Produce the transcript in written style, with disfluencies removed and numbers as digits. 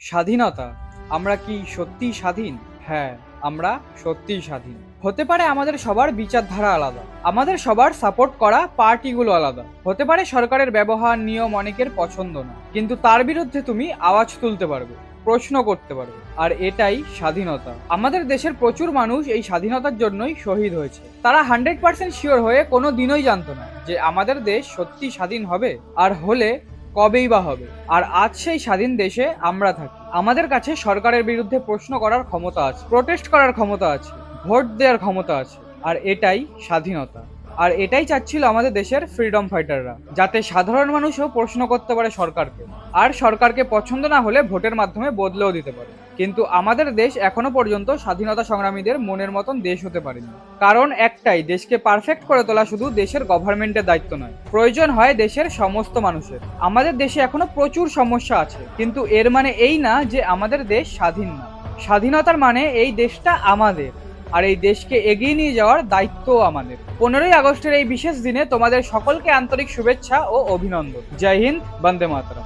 স্বাধীনতা। আমরা কি সত্যিই স্বাধীন? হ্যাঁ, আমরা সত্যিই স্বাধীন। হতে পারে আমাদের সবার বিচারধারা আলাদা, আমাদের সবার সাপোর্ট করা পার্টিগুলো আলাদা, হতে পারে সরকারের ব্যবহার নিয়ম অনেকের পছন্দ না, কিন্তু তার বিরুদ্ধে তুমি আওয়াজ তুলতে পারবে, প্রশ্ন করতে পারবে। আর এটাই স্বাধীনতা। আমাদের দেশের প্রচুর মানুষ এই স্বাধীনতার জন্যই শহীদ হয়েছে। তারা 100% শিওর হয়ে কোনো দিনই জানতো না যে আমাদের দেশ সত্যি স্বাধীন হবে, আর হলে কবেই বা হবে। আর আজ সেই স্বাধীন দেশে আমরা থাকি। আমাদের কাছে সরকারের বিরুদ্ধে প্রশ্ন করার ক্ষমতা আছে, প্রোটেস্ট করার ক্ষমতা আছে, ভোট দেওয়ার ক্ষমতা আছে। আর এটাই স্বাধীনতা। আর এটাই চাচ্ছিল আমাদের দেশের ফ্রিডম ফাইটাররা, যাতে সাধারণ মানুষও প্রশ্ন করতে পারে সরকারকে, আর সরকারকে পছন্দ না হলে ভোটের মাধ্যমে বদলেও দিতে পারে। কিন্তু আমাদের দেশ এখনো পর্যন্ত স্বাধীনতা সংগ্রামীদের মনের মতন দেশ হতে পারেনি। কারণ একটাই, দেশকে পারফেক্ট করে তোলা শুধু দেশের গভর্নমেন্টের দায়িত্ব নয়, প্রয়োজন হয় দেশের সমস্ত মানুষের। আমাদের দেশে এখনো প্রচুর সমস্যা আছে, কিন্তু এর মানে এই না যে আমাদের দেশ স্বাধীন না। স্বাধীনতার মানে এই দেশটা আমাদের, আর এই দেশকে এগিয়ে নিয়ে যাওয়ার দায়িত্বও আমাদের। 15ই আগস্টের এই বিশেষ দিনে তোমাদের সকলকে আন্তরিক শুভেচ্ছা ও অভিনন্দন। জয় হিন্দ, বন্দে মাতরম।